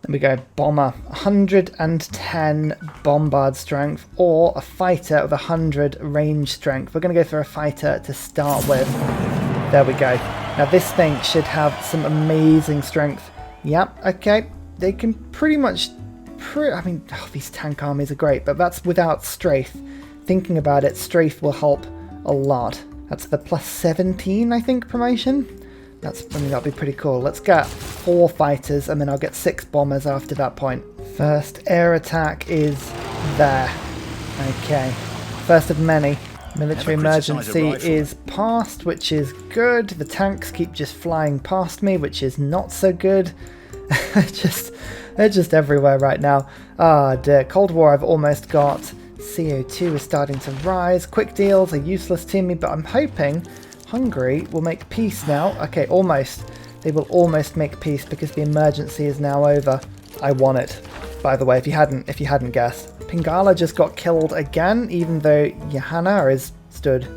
There we go, Bomber, 110 bombard strength, or a fighter with 100 range strength. We're going to go for a fighter to start with. There we go. Now this thing should have some amazing strength. Yep, okay, they can pretty much... I mean, these tank armies are great, but that's without strafe. Thinking about it, strafe will help a lot. That's the plus 17, I think, promotion. I mean, that'll be pretty cool. Let's get 4 fighters, and then I'll get 6 bombers after that point. First air attack is there. Okay. First of many. Military emergency is past, which is good. The tanks keep just flying past me, which is not so good. They're just everywhere right now. Ah, dear. Cold War I've almost got. CO2 is starting to rise. Quick deals are useless to me, but I'm hoping Hungary will make peace now. Okay, almost. They will almost make peace because the emergency is now over. I want it. By the way, if you hadn't guessed. Pingala just got killed again, even though Johanna is stood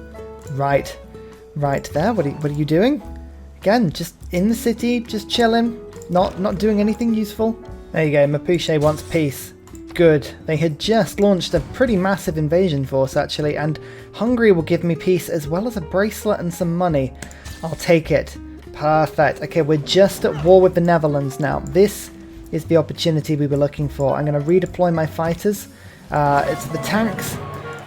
right there. What are you doing? Again, just in the city, just chilling, not doing anything useful. There you go, Mapuche wants peace. Good. They had just launched a pretty massive invasion force, actually, and Hungary will give me peace as well as a bracelet and some money. I'll take it. Perfect. Okay, we're just at war with the Netherlands now. This is the opportunity we were looking for. I'm going to redeploy my fighters. It's the tanks.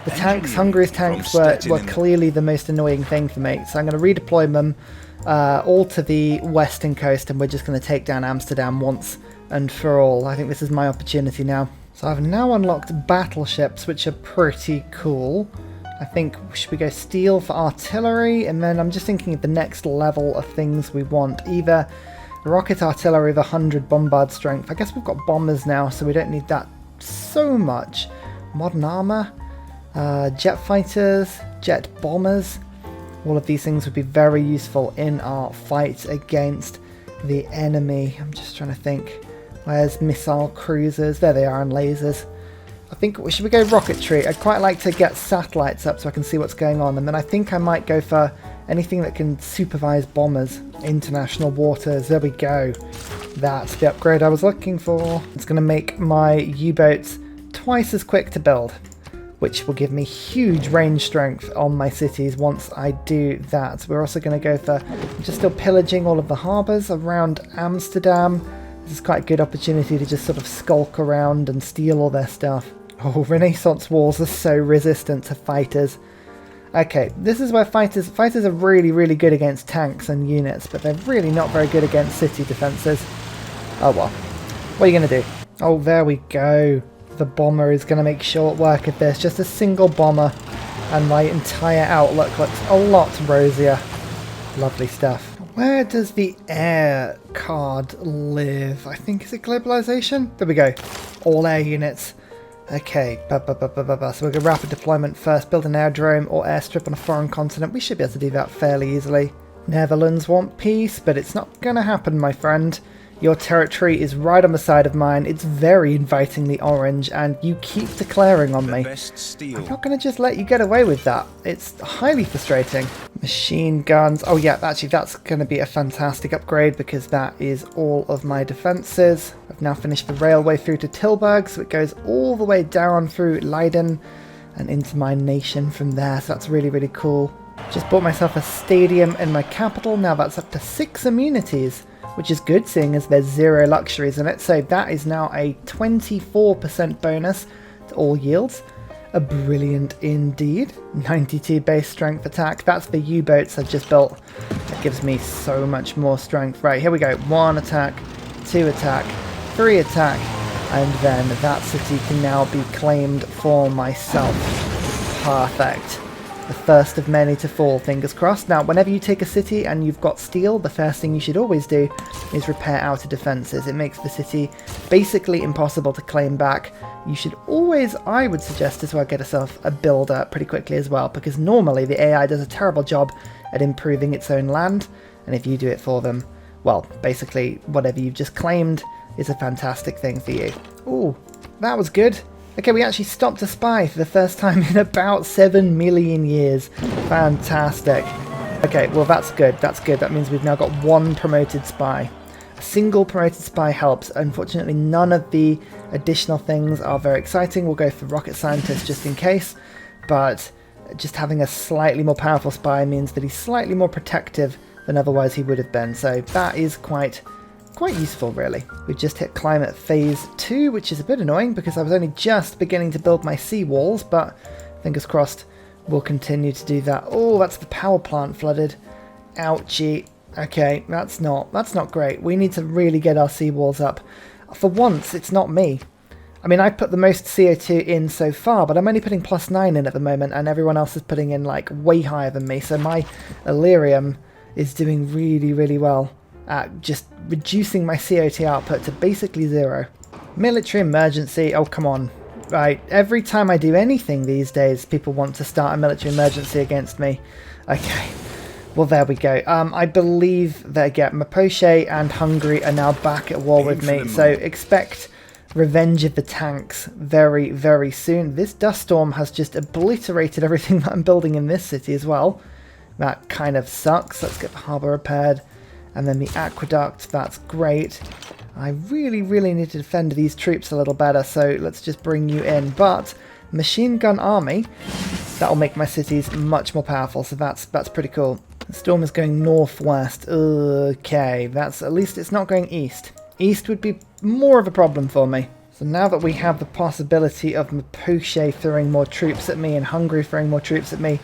The tanks, Hungary's tanks were clearly the most annoying thing for me, so I'm going to redeploy them all to the western coast, and we're just going to take down Amster-damm once and for all. I think this is my opportunity now. So I've now unlocked battleships, which are pretty cool. I think, should we go steel for artillery? And then I'm just thinking of the next level of things we want. Either rocket artillery with 100 bombard strength. I guess we've got bombers now, so we don't need that so much. Modern armor, jet fighters, jet bombers. All of these things would be very useful in our fight against the enemy. I'm just trying to think. Where's missile cruisers? There they are, and lasers. I think, should we go rocketry? I'd quite like to get satellites up so I can see what's going on. And then I think I might go for anything that can supervise bombers. International waters, there we go. That's the upgrade I was looking for. It's going to make my U-boats twice as quick to build, which will give me huge range strength on my cities once I do that. We're also going to go for just still pillaging all of the harbours around Amster-damm. This is quite a good opportunity to just sort of skulk around and steal all their stuff. Oh, Renaissance walls are so resistant to fighters. Okay, this is where fighters are really, really good against tanks and units, but they're really not very good against city defences. Oh well. What are you going to do? Oh, there we go. The bomber is going to make short work of this. Just a single bomber, and my entire outlook looks a lot rosier. Lovely stuff. Where does the air card live? I think, is it globalization? There we go. All air units. Okay. So we'll go rapid deployment first. Build an aerodrome or airstrip on a foreign continent. We should be able to do that fairly easily. Netherlands want peace, but it's not going to happen, my friend. Your territory is right on the side of mine. It's very invitingly orange, and you keep declaring on me. I'm not going to just let you get away with that. It's highly frustrating. Machine guns. Oh yeah, actually that's going to be a fantastic upgrade because that is all of my defences. I've now finished the railway through to Tilburg, so it goes all the way down through Leiden and into my nation from there. So that's really, really cool. Just bought myself a stadium in my capital. Now that's up to 6 amenities, which is good seeing as there's 0 luxuries in it. So that is now a 24% bonus to all yields. A brilliant indeed. 92 base strength attack. That's the U-boats I've just built. That gives me so much more strength. Right, here we go. 1 attack, 2 attack, 3 attack, and then that city can now be claimed for myself. Perfect. The first of many to fall, fingers crossed. Now, whenever you take a city and you've got steel, the first thing you should always do is repair outer defences. It makes the city basically impossible to claim back. You should always, I would suggest as well, get yourself a builder pretty quickly as well, because normally the AI does a terrible job at improving its own land, and if you do it for them, well, basically whatever you've just claimed is a fantastic thing for you. Ooh, that was good. Okay, we actually stopped a spy for the first time in about 7 million years. Fantastic. Okay, well that's good. That's good. That means we've now got 1 promoted spy. A single promoted spy helps. Unfortunately, none of the additional things are very exciting. We'll go for rocket scientist just in case, but just having a slightly more powerful spy means that he's slightly more protective than otherwise he would have been. So that is quite useful, really. We've just hit climate phase 2, which is a bit annoying because I was only just beginning to build my sea walls, but fingers crossed we'll continue to do that. Oh, that's the power plant flooded. Ouchie. Okay, that's not great. We need to really get our seawalls up. For once, it's not me. I mean, I put the most CO2 in so far, but I'm only putting +9 in at the moment, and everyone else is putting in, like, way higher than me. So my Illyrium is doing really, really well at just reducing my CO2 output to basically 0. Military emergency. Oh, come on. Right, every time I do anything these days, people want to start a military emergency against me. Okay. Well, there we go. I believe that, yeah, Mapoche and Hungary are now back at war with me, so expect revenge of the tanks very, very soon. This dust storm has just obliterated everything that I'm building in this city as well. That kind of sucks. Let's get the harbour repaired. And then the aqueduct, that's great. I really, really need to defend these troops a little better, so let's just bring you in. But machine gun army, that'll make my cities much more powerful, so that's pretty cool. The storm is going northwest. Okay, that's at least it's not going east. East would be more of a problem for me. So now that we have the possibility of Mapoche throwing more troops at me and Hungary throwing more troops at me,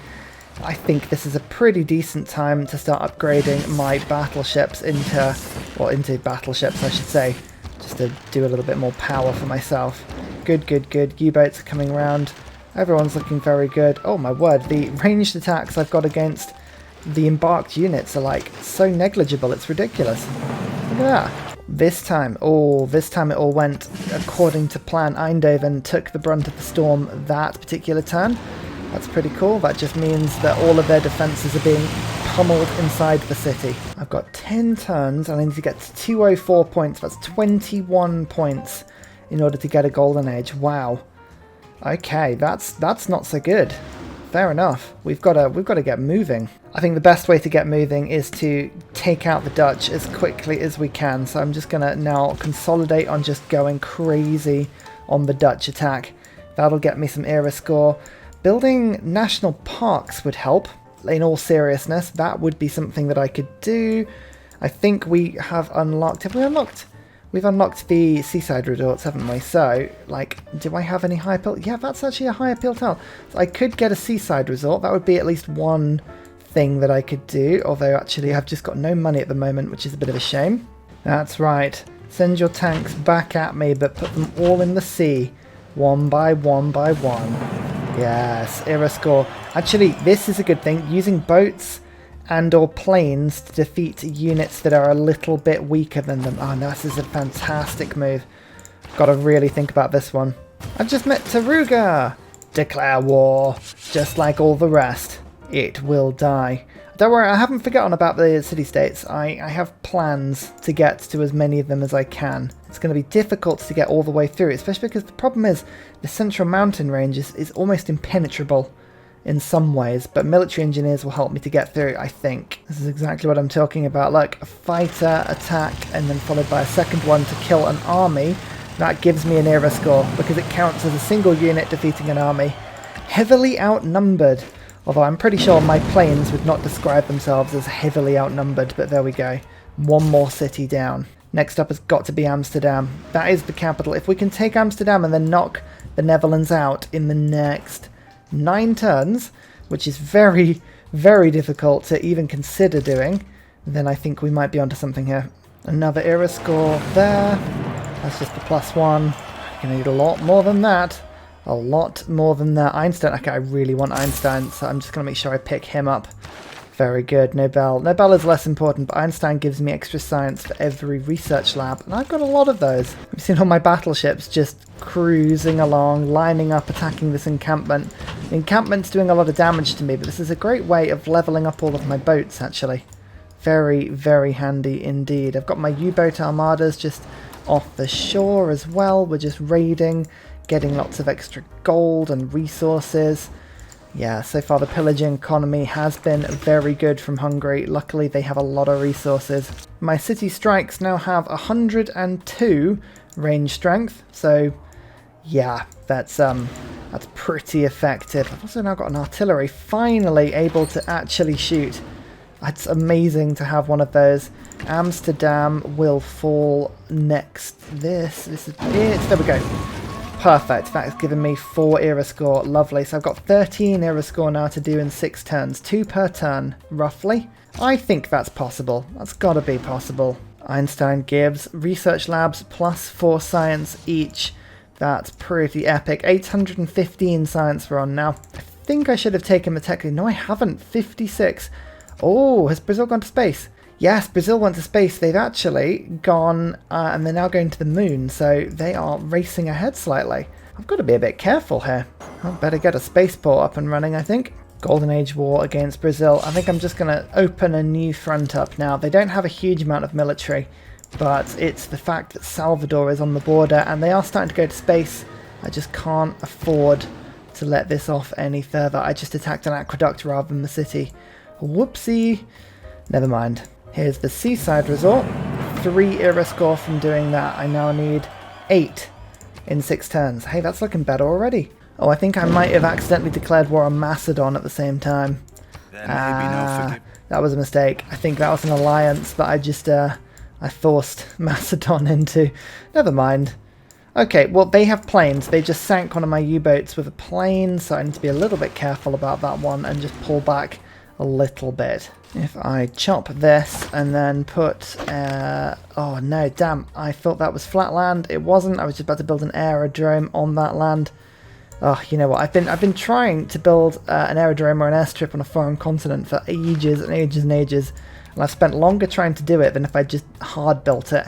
I think this is a pretty decent time to start upgrading my battleships into battleships, I should say, just to do a little bit more power for myself. Good, good, good. U-boats are coming around. Everyone's looking very good. Oh my word, the ranged attacks I've got against the embarked units are like so negligible, it's ridiculous. Look at that. This time it all went according to plan. Eindhoven took the brunt of the storm that particular turn. That's pretty cool. That just means that all of their defences are being pummeled inside the city. I've got 10 turns and I need to get to 204 points. That's 21 points in order to get a golden age. Wow. Okay, that's not so good. Fair enough. We've got to get moving. I think the best way to get moving is to take out the Dutch as quickly as we can. So I'm just going to now consolidate on just going crazy on the Dutch attack. That'll get me some era score. Building national parks would help, in all seriousness. That would be something that I could do. I think we have unlocked... Have we unlocked? We've unlocked the seaside resorts, haven't we? So, like, do I have any high appeal? Yeah, that's actually a high appeal town. So I could get a seaside resort. That would be at least one thing that I could do. Although, actually, I've just got no money at the moment, which is a bit of a shame. That's right. Send your tanks back at me, but put them all in the sea. One by one by one. Yes, era score. Actually, this is a good thing. Using boats and or planes to defeat units that are a little bit weaker than them. Oh, no, this is a fantastic move. Got to really think about this one. I've just met Taruga. Declare war. Just like all the rest. It will die. Don't worry, I haven't forgotten about the city-states. I have plans to get to as many of them as I can. It's going to be difficult to get all the way through, especially because the problem is the central mountain range is almost impenetrable in some ways, but military engineers will help me to get through, I think. This is exactly what I'm talking about, like a fighter attack and then followed by a second one to kill an army. That gives me an era score because it counts as a single unit defeating an army. Heavily outnumbered. Although I'm pretty sure my planes would not describe themselves as heavily outnumbered, but there we go. One more city down. Next up has got to be Amster-damm. That is the capital. If we can take Amster-damm and then knock the Netherlands out in the next 9 turns, which is very, very difficult to even consider doing, then I think we might be onto something here. Another era score there. That's just the +1. I'm going to need a lot more than that. A lot more than that. Einstein. Okay, I really want Einstein, so I'm just going to make sure I pick him up. Very good. Nobel. Nobel is less important, but Einstein gives me extra science for every research lab, and I've got a lot of those. I've seen all my battleships just cruising along, lining up, attacking this encampment. The encampment's doing a lot of damage to me, but this is a great way of leveling up all of my boats, actually. Very, very handy indeed. I've got my U-boat armadas just off the shore as well. We're just raiding, getting lots of extra gold and resources. Yeah, so far the pillaging economy has been very good from Hungary. Luckily, they have a lot of resources. My city strikes now have 102 range strength, so yeah, that's pretty effective. I've also now got an artillery, finally able to actually shoot. It's amazing to have one of those. Amster-damm will fall next. This is it. There we go. Perfect. That's given me 4 era score. Lovely. So I've got 13 era score now to do in 6 turns. 2 per turn, roughly. I think that's possible. That's got to be possible. Einstein gives research labs plus 4 science each. That's pretty epic. 815 science we're on now. I think I should have taken the tech. No, I haven't. 56. Oh, has Brazil gone to space? Yes, Brazil went to space. They've actually gone, and they're now going to the moon, so they are racing ahead slightly. I've got to be a bit careful here. I'd better get a spaceport up and running, I think. Golden Age war against Brazil. I think I'm just going to open a new front up now. They don't have a huge amount of military, but it's the fact that Salvador is on the border, and they are starting to go to space. I just can't afford to let this off any further. I just attacked an aqueduct rather than the city. Whoopsie. Never mind. Here's the seaside resort. 3 era score from doing that. I now need 8 in 6 turns. Hey, that's looking better already. Oh, I think I might have accidentally declared war on Macedon at the same time. That was a mistake. I think that was an alliance that I just, I forced Macedon into. Never mind. Okay, well, they have planes. They just sank one of my U-boats with a plane, so I need to be a little bit careful about that one and just pull back a little bit. If I chop this and then put, oh no, damn, I thought that was flat land. It wasn't. I was just about to build an aerodrome on that land. Oh, you know what, I've been trying to build an aerodrome or an airstrip on a foreign continent for ages and ages and ages, and I've spent longer trying to do it than if I just hard built it.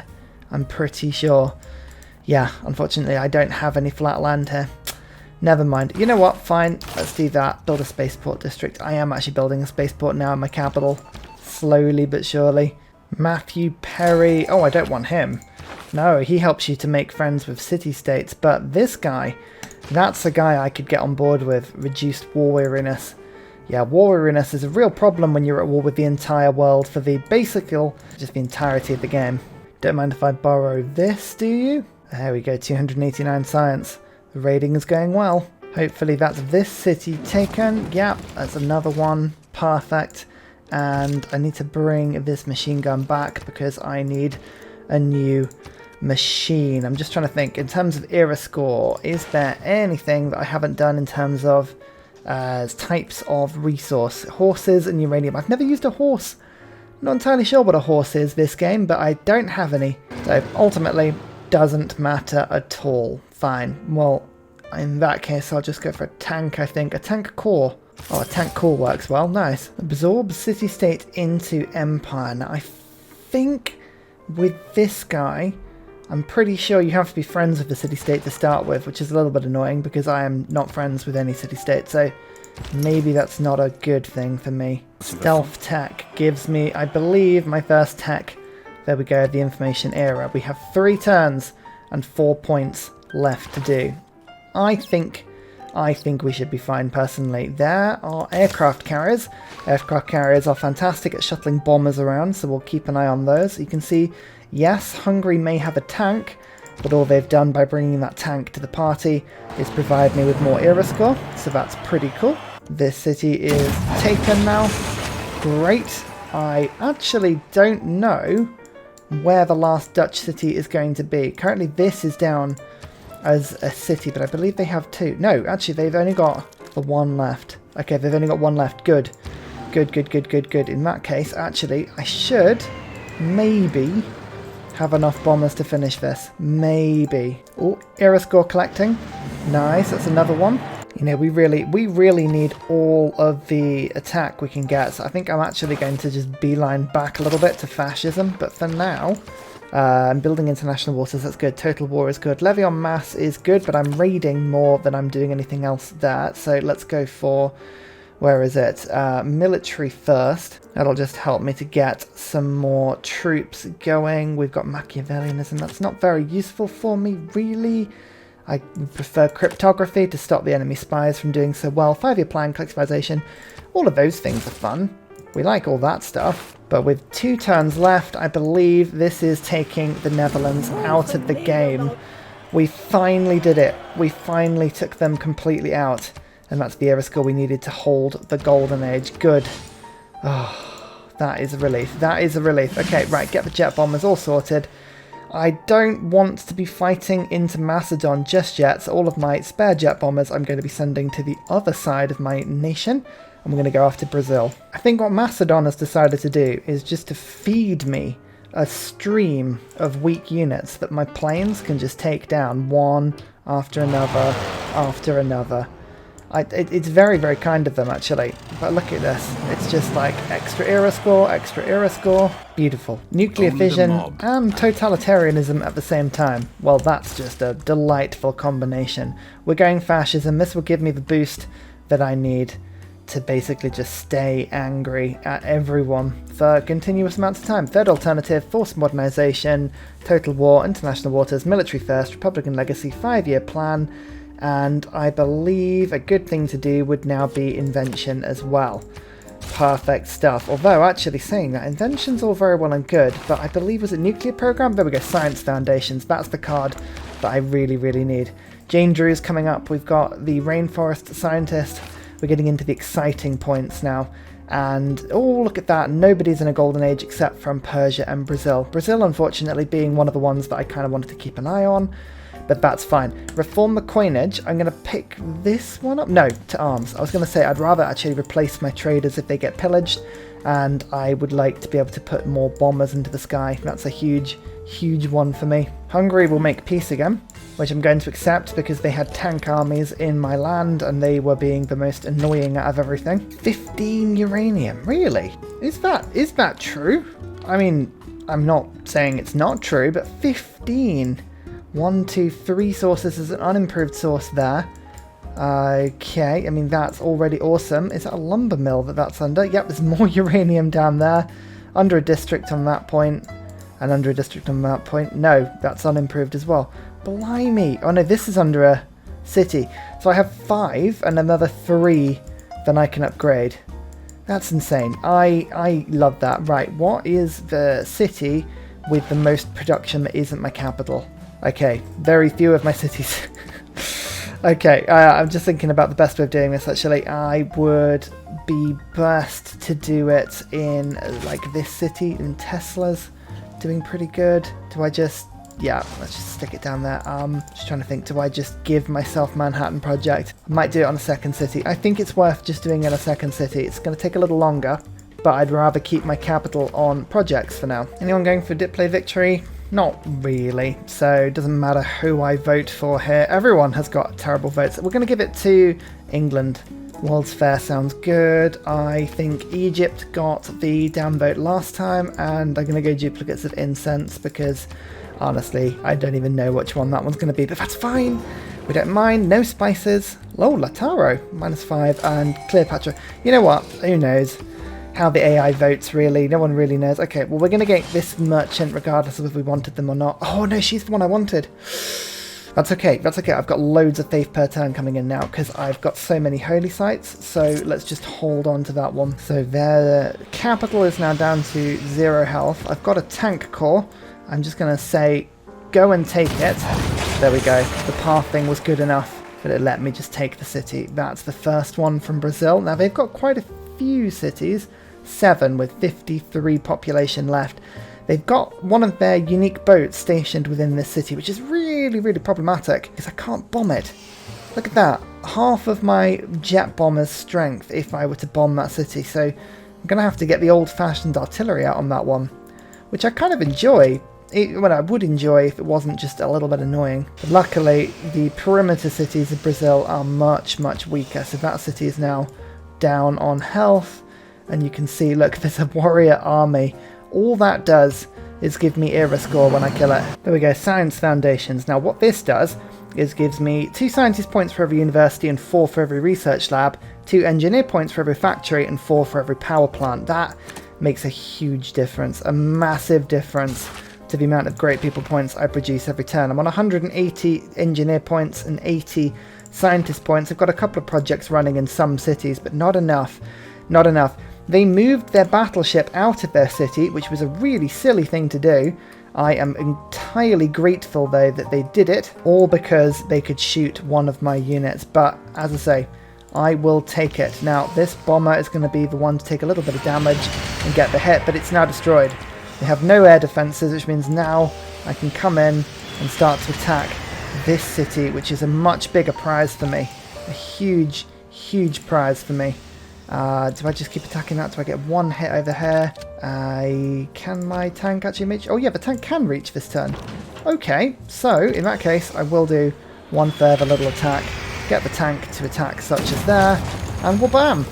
I'm pretty sure. Yeah, unfortunately I don't have any flat land here. Never mind. You know what? Fine. Let's do that. Build a spaceport district. I am actually building a spaceport now in my capital. Slowly but surely. Matthew Perry. Oh, I don't want him. No, he helps you to make friends with city-states. But this guy, that's a guy I could get on board with. Reduced war weariness. Yeah, war weariness is a real problem when you're at war with the entire world for the just the entirety of the game. Don't mind if I borrow this, do you? There we go. 289 science. The raiding is going well. Hopefully that's this city taken. Yep, that's another one. Perfect. And I need to bring this machine gun back because I need a new machine. I'm just trying to think. In terms of era score, is there anything that I haven't done in terms of types of resource? Horses and uranium. I've never used a horse. Not entirely sure what a horse is this game, but I don't have any. So ultimately, doesn't matter at all. Fine. Well, in that case, I'll just go for a tank, I think. A tank core. Oh, a tank core works well. Nice. Absorb city-state into empire. Now, I think with this guy, I'm pretty sure you have to be friends with the city-state to start with, which is a little bit annoying because I am not friends with any city-state, so maybe that's not a good thing for me. Stealth tech gives me, I believe, my first tech. There we go, the information era. We have 3 turns and 4 points left to do. I think we should be fine personally. There are aircraft carriers. Aircraft carriers are fantastic at shuttling bombers around, so we'll keep an eye on those. You can see, yes, Hungary may have a tank, but all they've done by bringing that tank to the party is provide me with more era score, so that's pretty cool. This city is taken now. Great. I actually don't know where the last Dutch city is going to be. Currently this is down as a city, but I believe they have 2. No, actually they've only got the 1 left. Okay, they've only got 1 left. Good. Good. In that case, actually, I should maybe have enough bombers to finish this. Maybe. Oh, era score collecting. Nice, that's another one. You know, we really need all of the attack we can get, so I think I'm actually going to just beeline back a little bit to fascism, but for now, I'm building international waters, that's good. Total war is good. Levy on mass is good, but I'm raiding more than I'm doing anything else there, so let's go for, where is it? Military first. That'll just help me to get some more troops going. We've got Machiavellianism, that's not very useful for me, really. I prefer cryptography to stop the enemy spies from doing so well. 5-year plan, collectivization. All of those things are fun. We like all that stuff. But with 2 turns left, I believe this is taking the Netherlands out of the game. We finally did it. We finally took them completely out. And that's the era score we needed to hold the Golden Age. Good. Oh, that is a relief. That is a relief. Okay, right, get the jet bombers all sorted. I don't want to be fighting into Macedon just yet, so all of my spare jet bombers I'm going to be sending to the other side of my nation, and we're going to go after Brazil. I think what Macedon has decided to do is just to feed me a stream of weak units that my planes can just take down one after another after another. It's very, very kind of them, actually. But look at this. It's just like extra era score. Beautiful. Nuclear fission and totalitarianism at the same time. Well, that's just a delightful combination. We're going fascism. This will give me the boost that I need to basically just stay angry at everyone for continuous amounts of time. Third alternative, forced modernization, total war, international waters, military first, Republican legacy, 5-year plan. And I believe a good thing to do would now be invention as well. Perfect stuff. Although, actually saying that, invention's all very well and good, but I believe, was it nuclear program? There we go, science foundations. That's the card that I really, really need. Jane Drew's coming up. We've got the rainforest scientist. We're getting into the exciting points now. And, oh, look at that. Nobody's in a golden age except from Persia and Brazil. Brazil, unfortunately, being one of the ones that I kind of wanted to keep an eye on. But that's fine. Reform the coinage. I'm going to pick this one up. No, to arms. I was going to say I'd rather actually replace my traders if they get pillaged. And I would like to be able to put more bombers into the sky. That's a huge, huge one for me. Hungary will make peace again, which I'm going to accept because they had tank armies in my land and they were being the most annoying out of everything. 15 uranium. Really? Is that true? I mean, I'm not saying it's not true, but 15... 1, 2, 3 sources is an unimproved source there. Okay, I mean, that's already awesome. Is that a lumber mill that's under? Yep, there's more uranium down there. Under a district on that point. And under a district on that point. No, that's unimproved as well. Blimey. Oh no, this is under a city. So I have 5 and another 3 then I can upgrade. That's insane. I love that. Right, what is the city with the most production that isn't my capital? Okay, very few of my cities. Okay, I'm just thinking about the best way of doing this, actually. I would be best to do it in, like, this city, in Tesla's doing pretty good. Do I just... yeah, let's just stick it down there. Just trying to think, do I just give myself Manhattan Project? I might do it on a second city. I think it's worth just doing it on a second city. It's going to take a little longer, but I'd rather keep my capital on projects for now. Anyone going for Diplo victory? Not really, so it doesn't matter who I vote for here. Everyone has got terrible votes. We're going to give it to England. World's Fair sounds good. I think Egypt got the damn vote last time, and I'm going to go duplicates of incense because, honestly, I don't even know which one that one's going to be, but that's fine. We don't mind. No spices. Lola Taro, -5, and Cleopatra. You know what? Who knows how the AI votes, really? No one really knows. Okay, well, we're going to get this merchant regardless of if we wanted them or not. Oh, no, she's the one I wanted. That's okay. That's okay. I've got loads of faith per turn coming in now because I've got so many holy sites. So let's just hold on to that one. So their capital is now down to 0 health. I've got a tank corps. I'm just going to say, go and take it. There we go. The path thing was good enough, but it let me just take the city. That's the first one from Brazil. Now, they've got quite a few cities. 7 with 53 population left. They've got one of their unique boats stationed within this city, which is really, really problematic because I can't bomb it. Look at that. Half of my jet bomber's strength if I were to bomb that city. So I'm going to have to get the old-fashioned artillery out on that one, which I kind of enjoy. Well, I would enjoy if it wasn't just a little bit annoying. But luckily, the perimeter cities of Brazil are much, much weaker. So that city is now down on health. And you can see, look, there's a warrior army. All that does is give me era score when I kill it. There we go, science foundations. Now what this does is gives me 2 scientist points for every university and 4 for every research lab, 2 engineer points for every factory and 4 for every power plant. That makes a huge difference, a massive difference to the amount of great people points I produce every turn. I'm on 180 engineer points and 80 scientist points. I've got a couple of projects running in some cities, but not enough. Not enough. They moved their battleship out of their city, which was a really silly thing to do. I am entirely grateful, though, that they did it, all because they could shoot one of my units. But, as I say, I will take it. Now, this bomber is going to be the one to take a little bit of damage and get the hit, but it's now destroyed. They have no air defences, which means now I can come in and start to attack this city, which is a much bigger prize for me. A huge, huge prize for me. Do I just keep attacking that? Do I get one hit over here? Can my tank actually reach? Oh yeah, the tank can reach this turn. Okay, so in that case, I will do one further little attack. Get the tank to attack such as there, and wha-bam!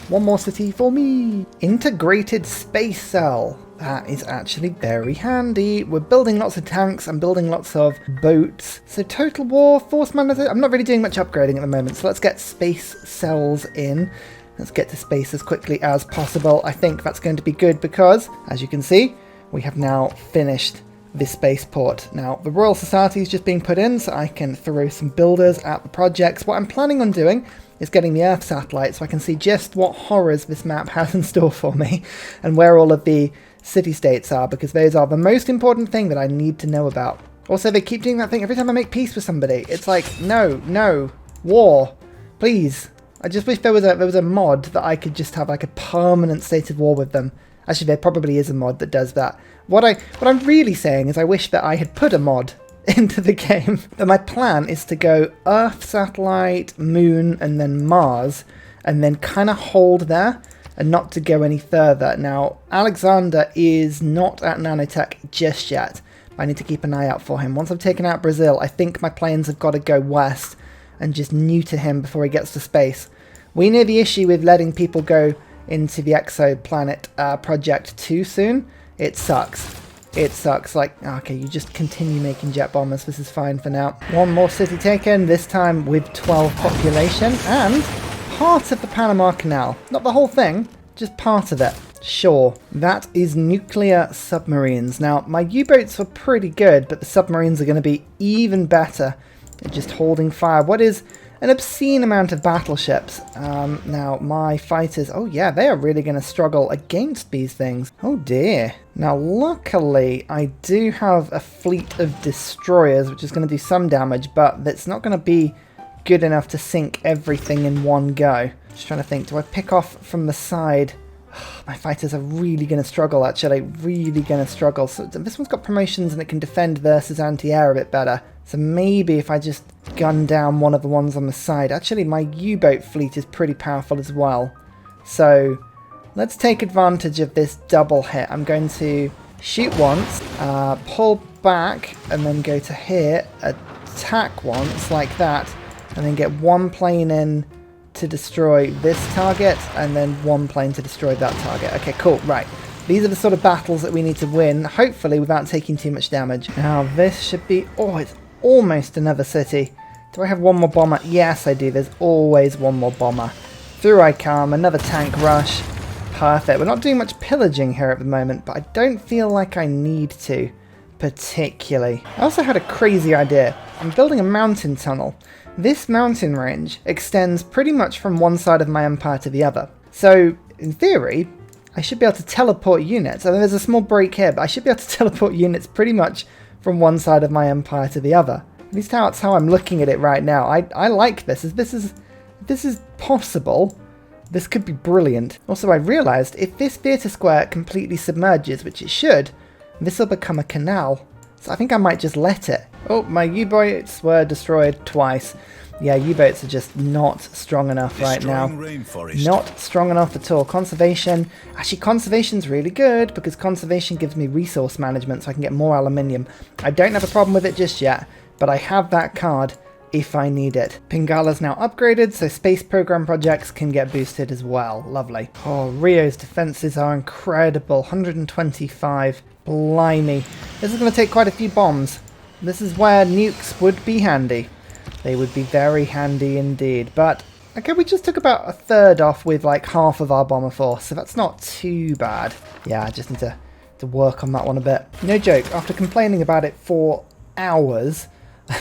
One more city for me! Integrated space cell. That is actually very handy. We're building lots of tanks, I'm building lots of boats. So total war, force manager, I'm not really doing much upgrading at the moment, so let's get space cells in. Let's get to space as quickly as possible. I think that's going to be good because, as you can see, we have now finished this spaceport. Now, the Royal Society is just being put in, so I can throw some builders at the projects. What I'm planning on doing is getting the Earth satellite so I can see just what horrors this map has in store for me and where all of the city-states are, because those are the most important thing that I need to know about. Also, they keep doing that thing every time I make peace with somebody. It's like, no, war, please. I just wish there was a mod that I could just have like a permanent state of war with them. Actually, there probably is a mod that does that. What I'm really saying is I wish that I had put a mod into the game. But my plan is to go Earth, satellite, moon, and then Mars, and then kind of hold there and not to go any further. Now, Alexander is not at nanotech just yet. I need to keep an eye out for him. Once I've taken out Brazil, I think my planes have got to go west and just neuter him before he gets to space. We know the issue with letting people go into the exoplanet project too soon. It sucks. It sucks. Like, okay, you just continue making jet bombers. This is fine for now. One more city taken, this time with 12 population and part of the Panama Canal. Not the whole thing, just part of it. Sure. That is nuclear submarines. Now, my U-boats were pretty good, but the submarines are going to be even better at just holding fire. What is an obscene amount of battleships. Now, my fighters, oh yeah, they are really going to struggle against these things. Oh dear. Now, luckily, I do have a fleet of destroyers, which is going to do some damage, but that's not going to be good enough to sink everything in one go. Just trying to think, do I pick off from the side? My fighters are really going to struggle, actually. Really going to struggle. So this one's got promotions and it can defend versus anti-air a bit better. So maybe if I just gun down one of the ones on the side. Actually, my U-boat fleet is pretty powerful as well. So let's take advantage of this double hit. I'm going to shoot once, pull back, and then go to here, attack once like that, and then get one plane in to destroy this target, and then one plane to destroy that target. Okay, cool, right. These are the sort of battles that we need to win, hopefully without taking too much damage. Now this should be, oh, it's almost another city. Do I have one more bomber? Yes, I do. There's always one more bomber. Through I come, another tank rush. Perfect. We're not doing much pillaging here at the moment, but I don't feel like I need to, particularly. I also had a crazy idea. I'm building a mountain tunnel. This mountain range extends pretty much from one side of my empire to the other. So, in theory, I should be able to teleport units. I mean, there's a small break here, but I should be able to teleport units pretty much from one side of my empire to the other. At least that's how I'm looking at it right now. I like this. This is possible. This could be brilliant. Also, I realised if this theatre square completely submerges, which it should, this will become a canal. So I think I might just let it. Oh, my U-boats were destroyed twice. Yeah, U-boats are just not strong enough right now. Not strong enough at all. Conservation. Actually, conservation's really good because conservation gives me resource management so I can get more aluminium. I don't have a problem with it just yet, but I have that card if I need it. Pingala's now upgraded, so space program projects can get boosted as well. Lovely. Oh, Rio's defenses are incredible. 125. Blimey. This is going to take quite a few bombs. This is where nukes would be handy. They would be very handy indeed. But, okay, we just took about a third off with like half of our bomber force, so that's not too bad. Yeah, I just need to to work on that one a bit. No joke, after complaining about it for hours,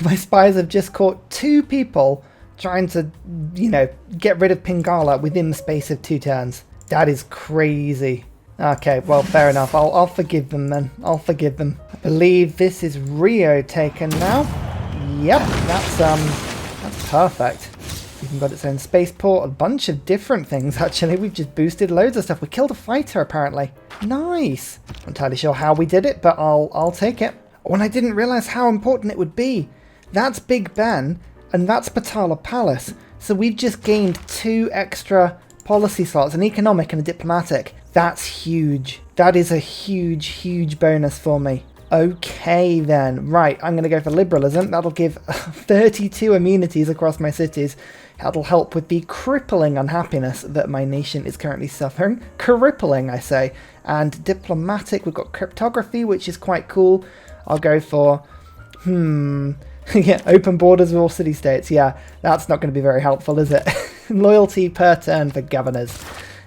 my spies have just caught 2 people trying to, you know, get rid of Pingala within the space of 2 turns. That is crazy. Okay, well, fair enough. I'll forgive them then. I'll forgive them. I believe this is Rio taken now. Yep, that's perfect. Even got its own spaceport, a bunch of different things actually. We've just boosted loads of stuff. We killed a fighter apparently. Nice. Not entirely sure how we did it, but I'll take it. Oh, and I didn't realise how important it would be. That's Big Ben, and that's Patala Palace. So we've just gained 2 extra policy slots, an economic and a diplomatic. That's huge. That is a huge, huge bonus for me. Okay then, right, I'm going to go for liberalism. That'll give 32 amenities across my cities. That'll help with the crippling unhappiness that my nation is currently suffering. Crippling, I say. And diplomatic, we've got cryptography, which is quite cool. I'll go for, yeah, open borders with all city-states. Yeah, that's not going to be very helpful, is it? Loyalty per turn for governors.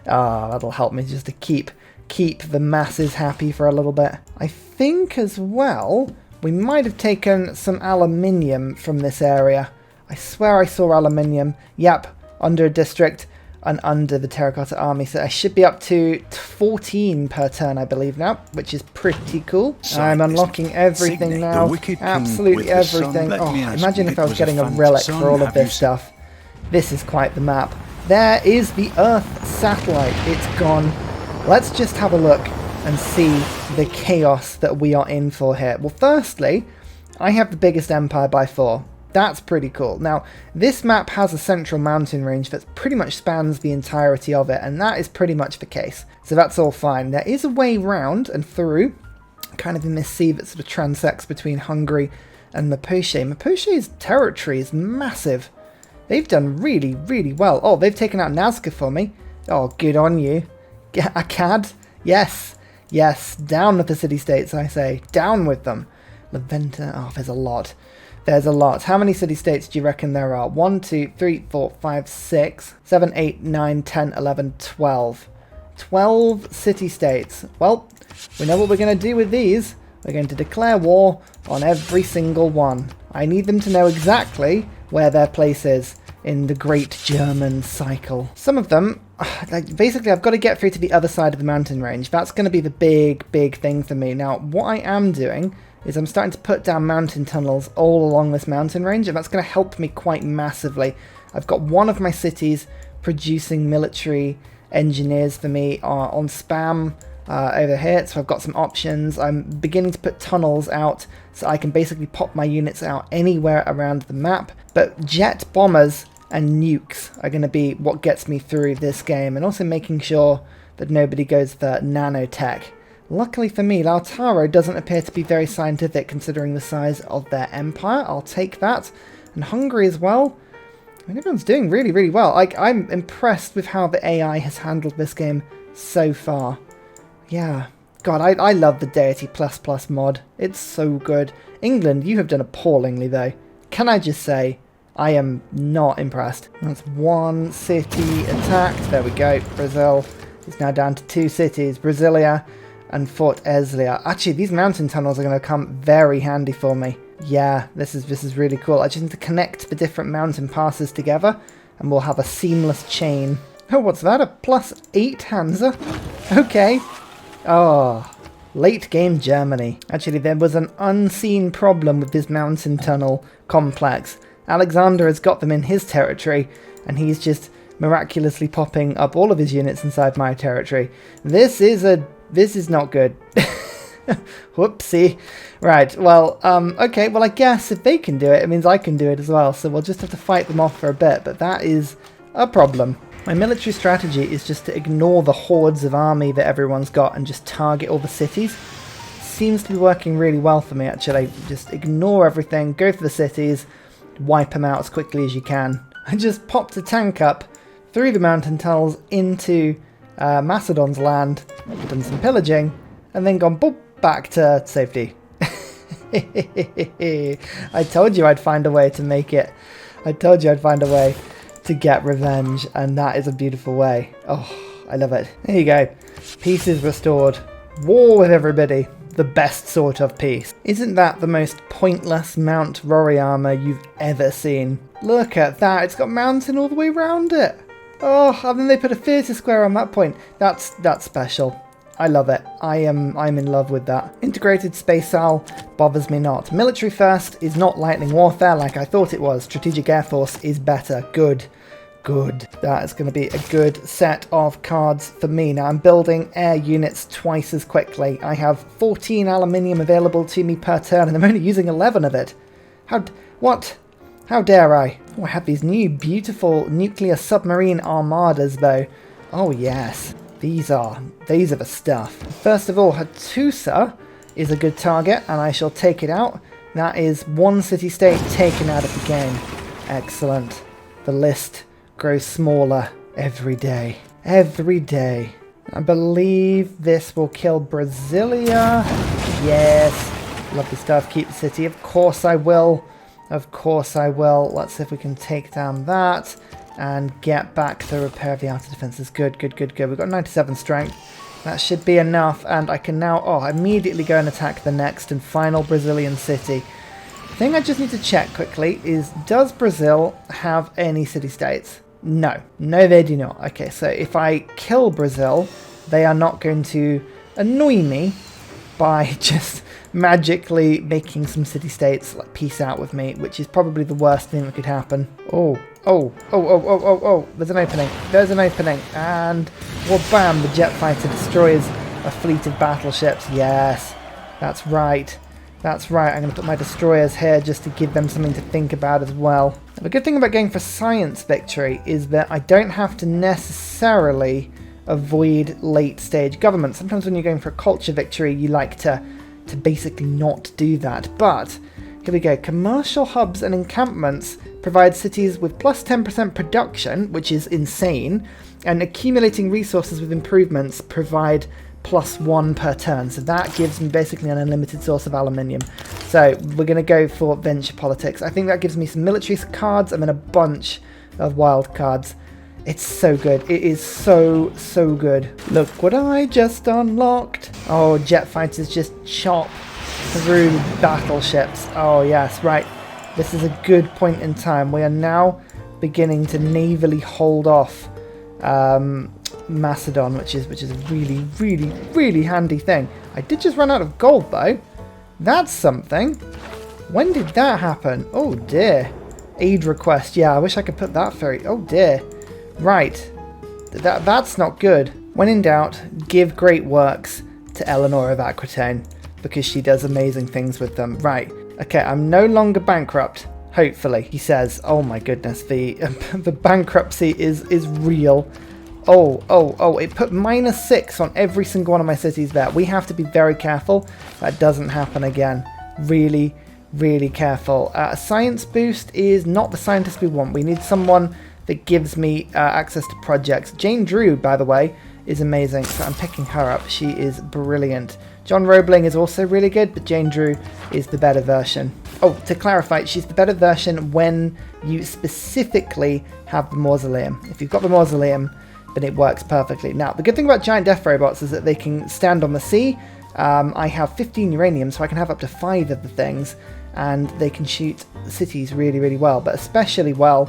Ah, that'll help me just to keep the masses happy for a little bit. I think as well, we might have taken some aluminium from this area. I swear I saw aluminium. Yep, under a district and under the terracotta army. So I should be up to 14 per turn, I believe now, which is pretty cool. I'm unlocking everything now. Absolutely everything. Oh, imagine if I was getting a relic for all of this stuff. This is quite the map. There is the Earth satellite. It's gone. Let's just have a look and see the chaos that we are in for here. Well, firstly, I have the biggest empire by 4. That's pretty cool. Now, this map has a central mountain range that pretty much spans the entirety of it, and that is pretty much the case. So that's all fine. There is a way round and through, kind of in this sea that sort of transects between Hungary and Mapoche. Mapoche's territory is massive. They've done really, really well. Oh, they've taken out Nazca for me. Oh, good on you. Akkad? Yes. Yes. Down with the city-states, I say. Down with them. Leventa. Oh, there's a lot. There's a lot. How many city-states do you reckon there are? 1, 2, 3, 4, 5, 6, 7, 8, 9, 10, 11, 12. 12 city-states. Well, we know what we're going to do with these. We're going to declare war on every single one. I need them to know exactly where their place is in the Great German Cycle. Some of them, like, basically I've got to get through to the other side of the mountain range. That's going to be the big thing for me. Now, what I am doing is I'm starting to put down mountain tunnels all along this mountain range, and that's going to help me quite massively. I've got one of my cities producing military engineers for me on spam over here, so I've got some options. I'm beginning to put tunnels out so I can basically pop my units out anywhere around the map. But jet bombers and nukes are going to be what gets me through this game, and also making sure that nobody goes for nanotech. Luckily for me, Lautaro doesn't appear to be very scientific considering the size of their empire. I'll take that. And Hungary as well. I mean, everyone's doing really, really well. Like, I'm impressed with how the AI has handled this game so far. Yeah. God, I love the Deity++ mod. It's so good. England, you have done appallingly, though. Can I just say, I am not impressed. That's 1 city attacked. There we go. Brazil is now down to 2 cities. Brasilia and Fort Eslia. Actually, these mountain tunnels are going to come very handy for me. Yeah, this is really cool. I just need to connect the different mountain passes together, and we'll have a seamless chain. Oh, what's that? A +8 Hansa? Okay. Oh, late game Germany. Actually, there was an unseen problem with this mountain tunnel complex. Alexander has got them in his territory, and he's just miraculously popping up all of his units inside my territory. This is not good. Whoopsie. Right, well, okay, well, I guess if they can do it, it means I can do it as well, so we'll just have to fight them off for a bit, but that is a problem. My military strategy is just to ignore the hordes of army that everyone's got and just target all the cities. Seems to be working really well for me, actually. Just ignore everything, go for the cities, wipe them out as quickly as you can. I just popped a tank up through the mountain tunnels into Macedon's land, done some pillaging, and then gone boop, back to safety. I told you I'd find a way to make it. I told you I'd find a way to get revenge, and that is a beautiful way. Oh, I love it. There you go. Peace is restored. War with everybody. The best sort of peace. Isn't that the most pointless Mount Rory armor you've ever seen? Look at that, it's got mountain all the way around it. Oh, and then they put a theatre square on that point. That's special. I love it. I'm in love with that. Integrated space cell bothers me not. Military first is not lightning warfare like I thought it was. Strategic Air Force is better. Good. Good. That is going to be a good set of cards for me. Now I'm building air units twice as quickly. I have 14 aluminium available to me per turn and I'm only using 11 of it. What? How dare I? Oh, I have these new beautiful nuclear submarine armadas though. Oh yes. These are the stuff. First of all, Ursa is a good target and I shall take it out. That is one city-state taken out of the game. Excellent. The list grows smaller every day. Every day. I believe this will kill Brasilia. Yes. Lovely stuff. Keep the city. Of course I will. Of course I will. Let's see if we can take down that and get back the repair of the outer defences. Good, good, good, good. We've got 97 strength. That should be enough. And I can now immediately go and attack the next and final Brazilian city. The thing I just need to check quickly is, does Brazil have any city-states? No. No, they do not. Okay, so if I kill Brazil, they are not going to annoy me by just magically making some city-states like peace out with me, which is probably the worst thing that could happen. Oh, there's an opening. There's an opening. And, well, bam, the jet fighter destroys a fleet of battleships. Yes, that's right. That's right, I'm going to put my destroyers here just to give them something to think about as well. The good thing about going for science victory is that I don't have to necessarily avoid late stage government. Sometimes when you're going for a culture victory, you like to basically not do that. But here we go. Commercial hubs and encampments provide cities with plus 10% production, which is insane, and accumulating resources with improvements provide +1 per turn. So that gives me basically an unlimited source of aluminium. So we're going to go for venture politics. I think that gives me some military cards and then a bunch of wild cards. It's so good. It is so, so good. Look what I just unlocked. Oh, jet fighters just chop through battleships. Oh, yes, right. This is a good point in time. We are now beginning to navally hold off Macedon, which is a really, really, really handy thing. I did just run out of gold, though. That's something. When did that happen? Oh, dear. Aid request. Yeah, I wish I could put that ferry. Oh, dear. Right, that's not good. When in doubt, give great works to Eleanor of Aquitaine, because she does amazing things with them. Right, okay, I'm no longer bankrupt, hopefully, he says. Oh my goodness, the bankruptcy is real. Oh, it put -6 on every single one of my cities there. We have to be very careful that doesn't happen again. Really, really careful. A science boost is not the scientist we want. We need someone that gives me access to projects. Jane Drew, by the way, is amazing, so I'm picking her up. She is brilliant. John Roebling is also really good, but Jane Drew is the better version. Oh, to clarify, she's the better version when you specifically have the mausoleum. If you've got the mausoleum, then it works perfectly. Now, the good thing about giant death robots is that they can stand on the sea. I have 15 uranium, so I can have up to 5 of the things, and they can shoot cities really, really well, but especially well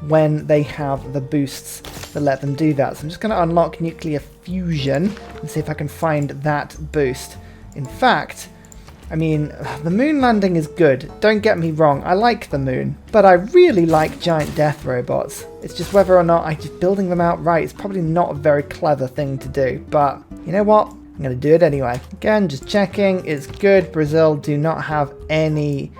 when they have the boosts that let them do that. So I'm just going to unlock nuclear fusion and see if I can find that boost. In fact, I mean, the moon landing is good, don't get me wrong, I like the moon, but I really like giant death robots. It's just whether or not I'm just building them out right. It's probably not a very clever thing to do, but you know what? I'm going to do it anyway. Again, just checking, it's good. Brazil do not have any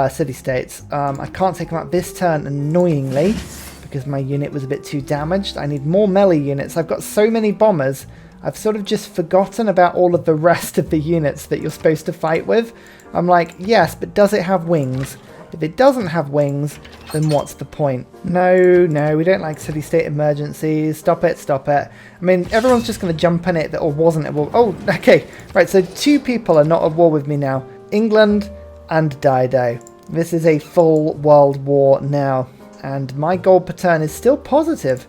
city-states. I can't take them out this turn, annoyingly, because my unit was a bit too damaged. I need more melee units. I've got so many bombers, I've sort of just forgotten about all of the rest of the units that you're supposed to fight with. I'm like, yes, but does it have wings? If it doesn't have wings, then what's the point? No, we don't like city-state emergencies. Stop it, stop it. I mean, everyone's just going to jump in it that or wasn't at war. Oh, okay. Right, so 2 people are not at war with me now. England and Dido. This is a full world war now, and my gold per turn is still positive.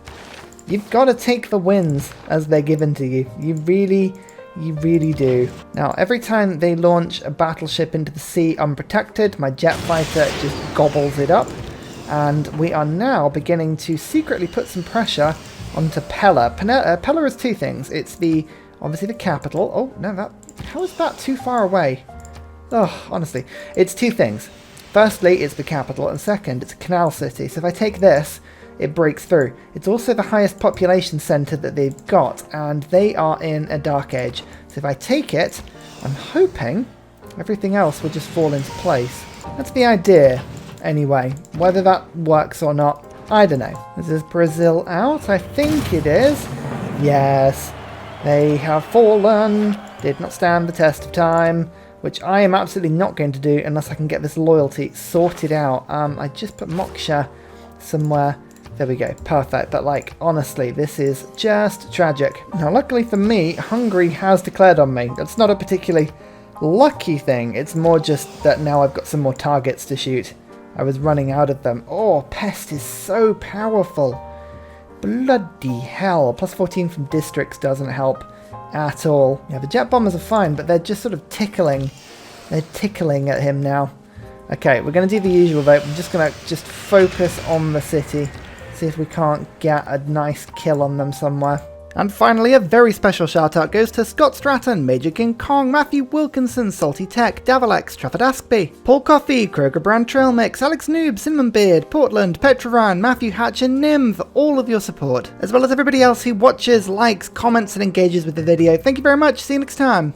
You've got to take the wins as they're given to you. You You really do. Now, every time they launch a battleship into the sea unprotected, my jet fighter just gobbles it up. And we are now beginning to secretly put some pressure onto Pella. Pella is two things. It's obviously the capital. Oh, no, how is that too far away? Oh, honestly. It's two things. Firstly, it's the capital, and second, it's a canal city. So if I take this, it breaks through. It's also the highest population centre that they've got, and they are in a dark age. So if I take it, I'm hoping everything else will just fall into place. That's the idea. Anyway, whether that works or not, I don't know. Is Brazil out? I think it is. Yes, they have fallen. Did not stand the test of time, which I am absolutely not going to do unless I can get this loyalty sorted out. I just put Moksha somewhere. There we go. Perfect. But like, honestly, this is just tragic. Now, luckily for me, Hungary has declared on me. That's not a particularly lucky thing. It's more just that now I've got some more targets to shoot. I was running out of them. Oh, Pest is so powerful. Bloody hell. Plus 14 from districts doesn't help at all. Yeah, the jet bombers are fine, but they're just sort of tickling. They're tickling at him now. Okay, we're going to do the usual though. I'm just going to focus on the city. See if we can't get a nice kill on them somewhere. And finally, a very special shout out goes to Scott Stratton, Major King Kong, Matthew Wilkinson, Salty Tech, Davalex, Trafford Askby, Paul Coffey, Kroger Brand Trail Mix, Alex Noob, Cinnamon Beard, Portland, Petrovan, Matthew Hatch and Nim for all of your support, as well as everybody else who watches, likes, comments and engages with the video. Thank you very much. See you next time.